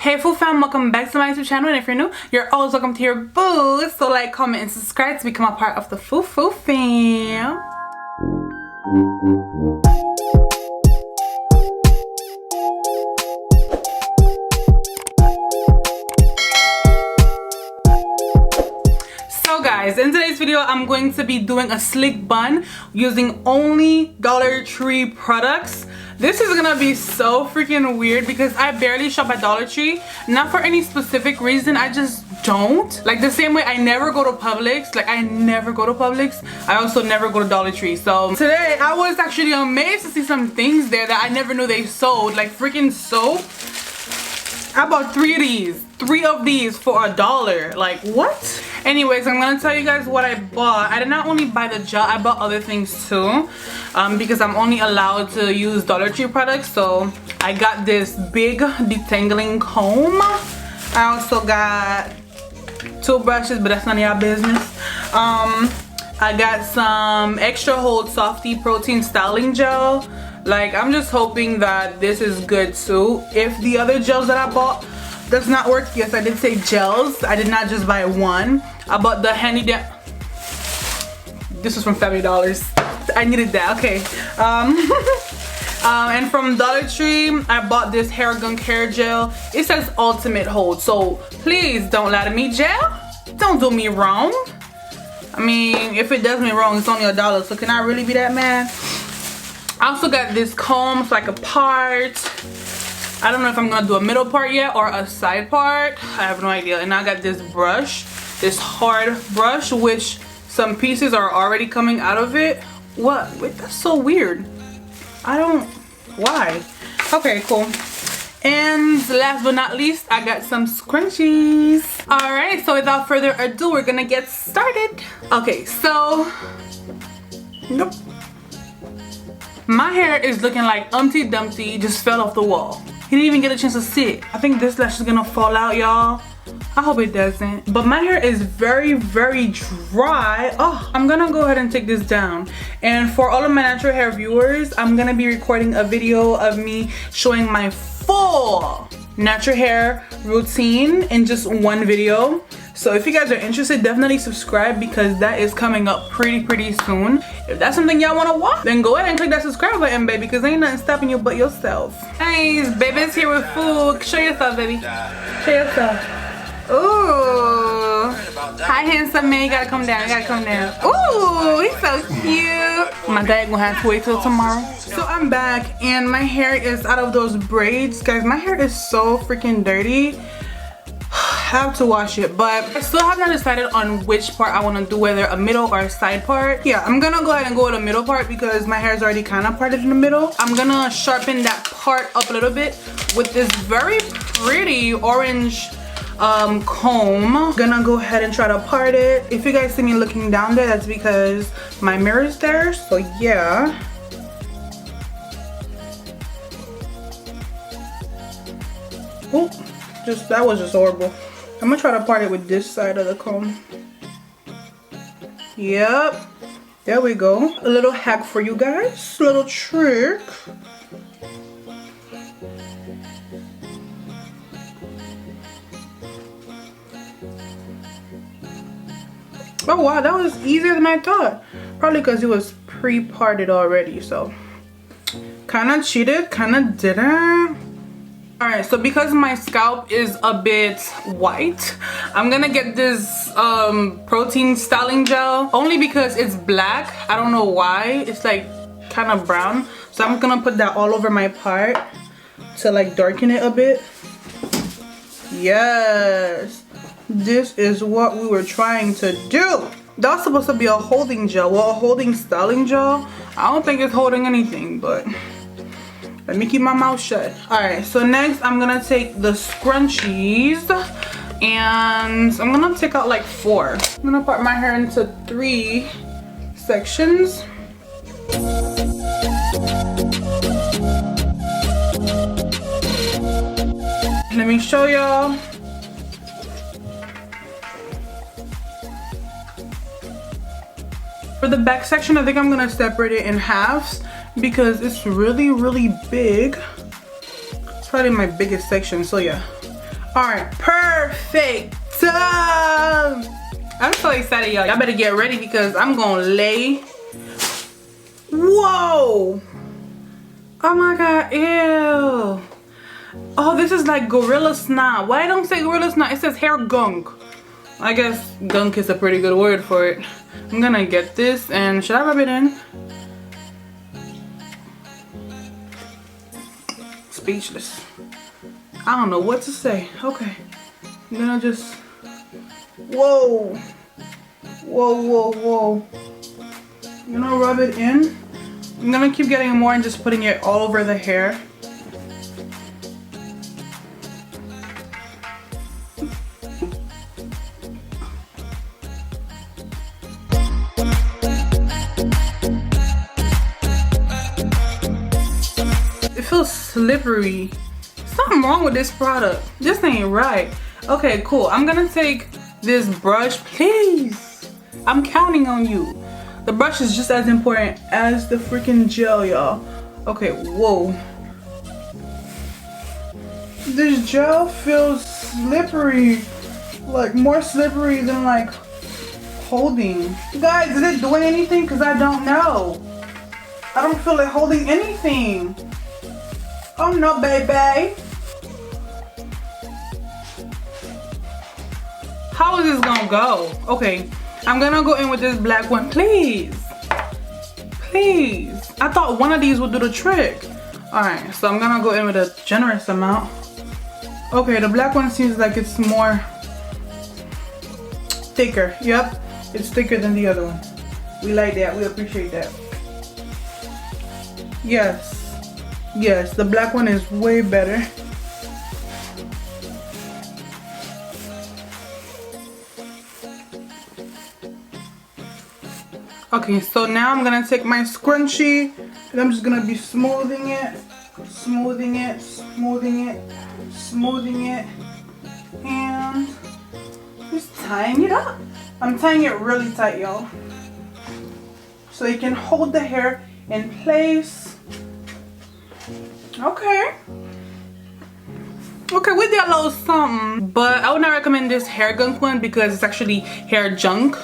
Hey Foo fam, welcome back to my YouTube channel, and if you're new, you're always welcome to your boo. So like, comment, and subscribe to become a part of the Foo fam. So guys, in today's video, I'm going to be doing a slick bun using only Dollar Tree products. This is gonna be so freaking weird because I barely shop at Dollar Tree. Not for any specific reason, I just don't. Like the same way I never go to Publix. I also never go to Dollar Tree. So today I was actually amazed to see some things there that I never knew they sold. Like freaking soap. I bought three of these for $1. Like what? Anyways, I'm gonna tell you guys what I bought. I did not only buy the gel, I bought other things too, because I'm only allowed to use Dollar Tree products. So I got this big detangling comb. I also got toothbrushes, but that's none of y'all business. I got some extra hold softy protein styling gel. Like, I'm just hoping that this is good too. If the other gels that I bought does not work, yes, I did say gels. I did not just buy one. I bought the handy dandy. This was from $70. I needed that. Okay. And from Dollar Tree, I bought this hair gunk hair gel. It says ultimate hold, so please don't lie to me, gel. Don't do me wrong. I mean, if it does me wrong, it's only $1, so can I really be that mad? I also got this comb, so like a part. I don't know if I'm gonna do a middle part yet or a side part. I have no idea. And I got this brush, this hard brush, which some pieces are already coming out of it. What? Wait, that's so weird. Why? Okay, cool. And last but not least, I got some scrunchies. All right, so without further ado, we're gonna get started. Okay, so, nope. My hair is looking like Humpty Dumpty just fell off the wall. He didn't even get a chance to sit. I think this lash is gonna fall out, y'all. I hope it doesn't. But my hair is very, very dry. Oh, I'm gonna go ahead and take this down. And for all of my natural hair viewers, I'm gonna be recording a video of me showing my full natural hair routine in just one video. So if you guys are interested, definitely subscribe because that is coming up pretty soon. If that's something y'all want to watch, then go ahead and click that subscribe button, baby, because ain't nothing stopping you but yourself. Nice, baby's here with food. Show yourself, baby. Show yourself. Ooh. Hi, handsome man. You gotta come down. Ooh, he's so cute. My dad gonna have to wait till tomorrow. So I'm back and my hair is out of those braids. Guys, my hair is so freaking dirty. Have to wash it, but I still have not decided on which part I want to do, whether a middle or a side part. Yeah, I'm gonna go ahead and go with a middle part because my hair is already kind of parted in the middle. I'm gonna sharpen that part up a little bit with this very pretty orange comb. I'm gonna go ahead and try to part it. If you guys see me looking down there, that's because my mirror is there, so yeah. Oh, that was just horrible. I'm gonna try to part it with this side of the comb. Yep, there we go. A little hack for you guys, a little trick. Oh wow, that was easier than I thought. Probably because it was pre-parted already, so kind of cheated, kind of didn't. Alright, so because my scalp is a bit white, I'm gonna get this protein styling gel only because it's black. I don't know why. It's like kind of brown. So I'm gonna put that all over my part to like darken it a bit. Yes, this is what we were trying to do. That was supposed to be a holding gel. Well, a holding styling gel. I don't think it's holding anything, but let me keep my mouth shut. Alright, so next I'm gonna take the scrunchies and I'm gonna take out like 4. I'm gonna part my hair into 3 sections. Let me show y'all. For the back section, I think I'm gonna separate it in halves because it's really big. It's probably my biggest section, so yeah. Alright, perfect. I'm so excited, y'all. Y'all better get ready because I'm gonna lay. Whoa! Oh my god, ew. Oh, this is like gorilla snot. Why don't say gorilla snot? It says hair gunk. I guess gunk is a pretty good word for it. I'm gonna get this and should I rub it in? Speechless. I don't know what to say. Okay. I'm gonna just... Whoa. Whoa, whoa, whoa. I'm gonna rub it in. I'm gonna keep getting more and just putting it all over the hair. It feels slippery. Something wrong with this product. This ain't right. Okay, cool. I'm gonna take this brush, please. I'm counting on you. The brush is just as important as the freaking gel, y'all. Okay, whoa. This gel feels slippery. Like more slippery than like holding. Guys, is it doing anything? Because I don't know. I don't feel it holding anything. Oh no, baby. How is this gonna go? Okay, I'm gonna go in with this black one, please. Please. I thought one of these would do the trick. Alright, so I'm gonna go in with a generous amount. Okay, the black one seems like it's more thicker. Yep, it's thicker than the other one. We like that, we appreciate that. Yes. Yes, the black one is way better. Okay, so now I'm gonna take my scrunchie and I'm just gonna be smoothing it, smoothing it, smoothing it, smoothing it, and just tying it up. I'm tying it really tight, y'all, so you can hold the hair in place. Okay. Okay, we did a little something, but I would not recommend this hair gunk one because it's actually hair junk.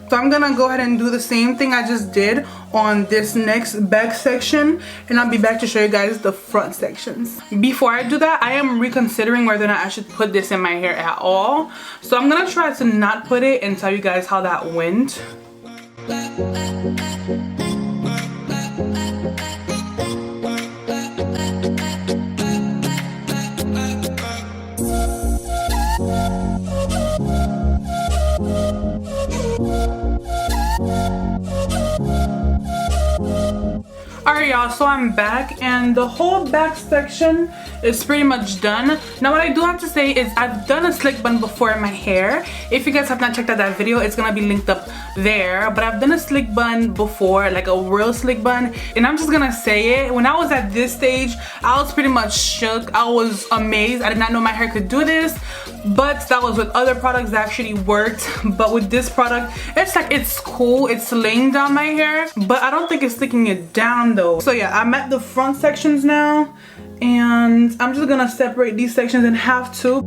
So I'm gonna go ahead and do the same thing I just did on this next back section, and I'll be back to show you guys the front sections. Before I do that, I am reconsidering whether or not I should put this in my hair at all. So I'm gonna try to not put it and tell you guys how that went. Alright y'all, so I'm back and the whole back section is pretty much done. Now what I do have to say is I've done a slick bun before in my hair. If you guys have not checked out that video, it's gonna be linked up there. But I've done a slick bun before, like a real slick bun. And I'm just gonna say it, when I was at this stage, I was pretty much shook. I was amazed. I did not know my hair could do this. But that was with other products that actually worked. But with this product, it's like, it's cool. It's laying down my hair. But I don't think it's sticking it down though. So yeah, I'm at the front sections now. And I'm just gonna separate these sections in half too.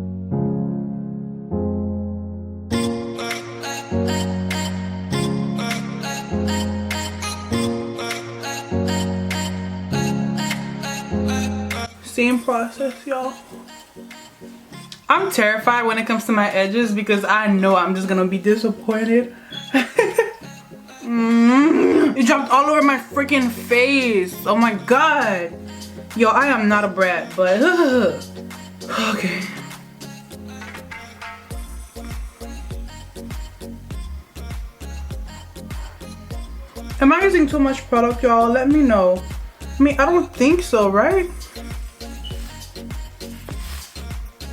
Same process, y'all. I'm terrified when it comes to my edges because I know I'm just gonna be disappointed. It dropped all over my freaking face. Oh my god. Yo, I am not a brat, but okay. Am I using too much product, y'all? Let me know. I mean, I don't think so, right?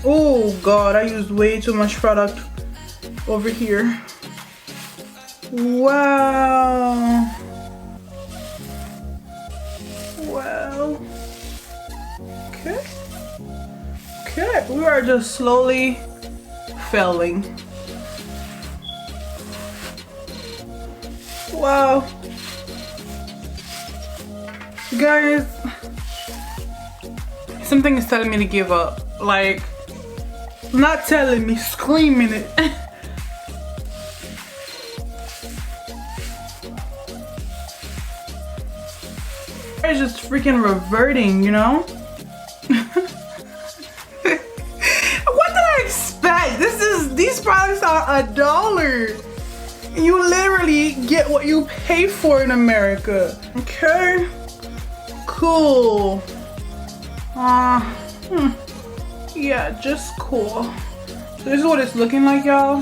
Oh god, I used way too much product over here. Wow. Wow. Okay. Okay, we are just slowly failing. Wow. Guys, something is telling me to give up. Like, Not telling me, screaming it. It's just freaking reverting, you know? What did I expect? These products are $1. You literally get what you pay for in America. Okay, cool. Yeah, just cool. So this is what it's looking like, y'all.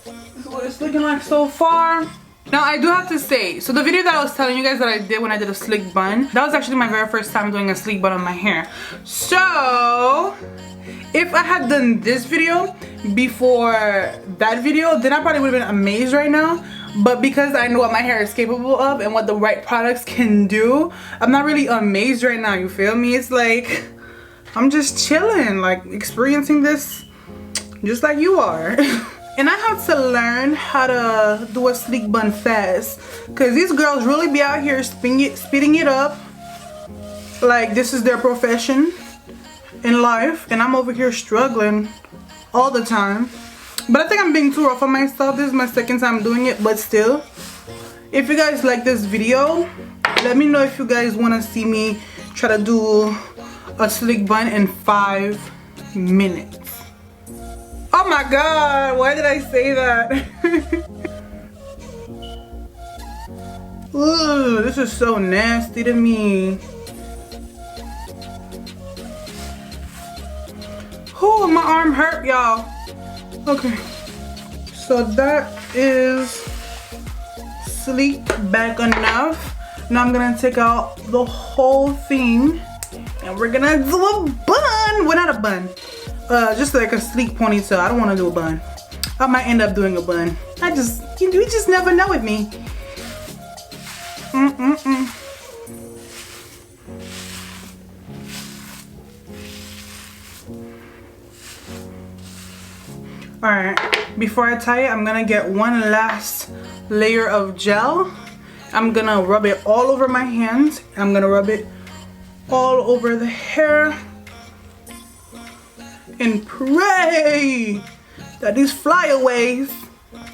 This is what it's looking like so far. Now I do have to say, so the video that I was telling you guys that I did when I did a sleek bun, that was actually my very first time doing a sleek bun on my hair. So if I had done this video before that video, then I probably would have been amazed right now. But because I know what my hair is capable of and what the right products can do, I'm not really amazed right now, you feel me? It's like, I'm just chilling, like experiencing this just like you are. And I have to learn how to do a sleek bun fast, because these girls really be out here speeding it up like this is their profession in life, and I'm over here struggling all the time. But I think I'm being too rough on myself. This is my second time doing it, but still, if you guys like this video, let me know if you guys want to see me try to do a sleek bun in 5 minutes. Oh my god, why did I say that? Ooh, this is so nasty to me. Oh, my arm hurt, y'all. Okay, so that is sleek back enough. Now I'm gonna take out the whole thing and we're gonna do a bun. Well, not a bun, just like a sleek ponytail. I don't want to do a bun. I might end up doing a bun. You just never know with me. Alright, before I tie it, I'm gonna get one last layer of gel. I'm gonna rub it all over my hands. I'm gonna rub it all over the hair and pray that these flyaways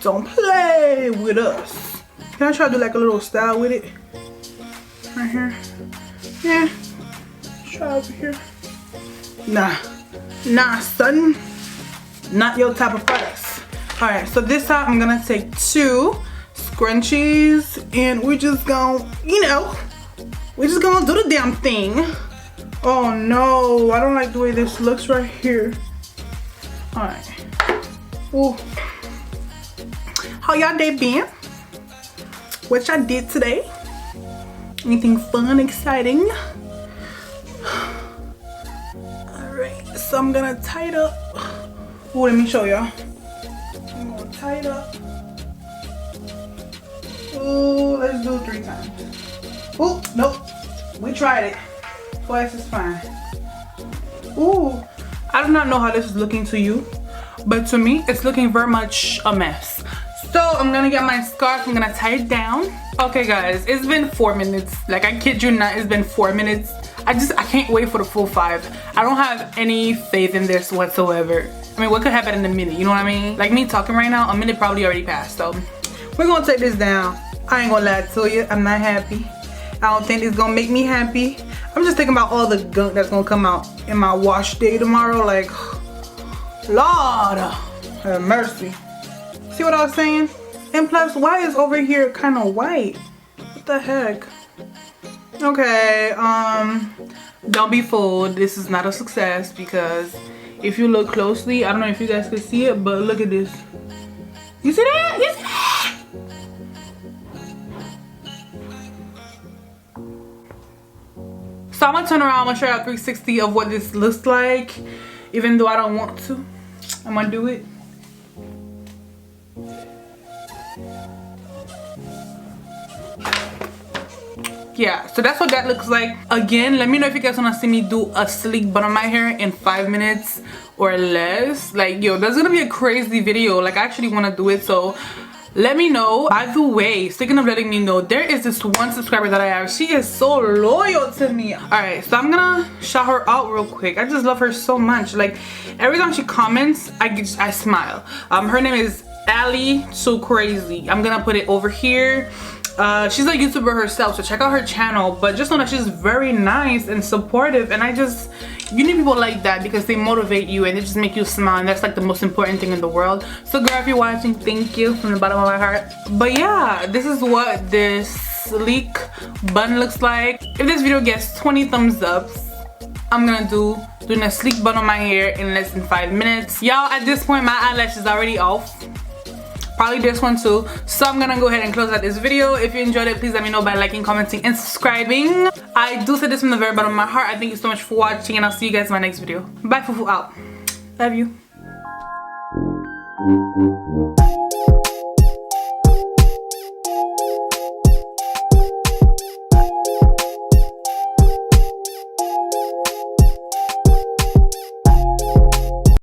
don't play with us. Can I try to do like a little style with it? Right here. Yeah. Try over here. Nah, son. Not your type of products. Alright, so this time I'm gonna take 2 scrunchies and we're just gonna, we're just gonna do the damn thing. Oh no, I don't like the way this looks right here. Alright. Ooh. How y'all day been? What y'all did today? Anything fun, exciting? Alright, so I'm gonna tie it up. Ooh, let me show y'all. I'm gonna tie it up. Ooh, let's do it 3 times. Ooh, nope. We tried it. Twice is fine. Ooh, I do not know how this is looking to you, but to me, it's looking very much a mess. So I'm gonna get my scarf. I'm gonna tie it down. Okay, guys, it's been 4 minutes. Like, I kid you not, it's been 4 minutes. I can't wait for the full 5. I don't have any faith in this whatsoever. I mean, what could happen in a minute, you know what I mean? Like me talking right now, a minute probably already passed, so we're gonna take this down. I ain't gonna lie to you, I'm not happy. I don't think it's gonna make me happy. I'm just thinking about all the gunk that's gonna come out in my wash day tomorrow. Like, Lord have mercy. See what I was saying? And plus, why is over here kind of white? What the heck? Okay, don't be fooled. This is not a success, because if you look closely, I don't know if you guys can see it, but look at this. You see that? You see that? So I'm gonna turn around, I'm gonna show you a 360 of what this looks like. Even though I don't want to, I'm gonna do it. Yeah, so that's what that looks like. Again, let me know if you guys want to see me do a sleek bun on my hair in 5 minutes or less. Like, yo, that's gonna be a crazy video. Like, I actually want to do it, so let me know. By the way, speaking of letting me know, there is this one subscriber that I have. She is so loyal to me. All right, so I'm gonna shout her out real quick. I just love her so much. Like, every time she comments, I smile. Her name is Ali So Crazy. I'm gonna put it over here. She's a YouTuber herself, so check out her channel. But just know that she's very nice and supportive, and you need people like that because they motivate you and they just make you smile, and that's like the most important thing in the world. So girl, if you're watching, thank you from the bottom of my heart. But yeah, this is what this sleek bun looks like. If this video gets 20 thumbs up, I'm gonna doing a sleek bun on my hair in less than 5 minutes. Y'all, at this point my eyelash is already off. Probably this one too. So I'm gonna go ahead and close out this video. If you enjoyed it, please let me know by liking, commenting, and subscribing. I do say this from the very bottom of my heart. I thank you so much for watching, and I'll see you guys in my next video. Bye, Fufu out. Love you.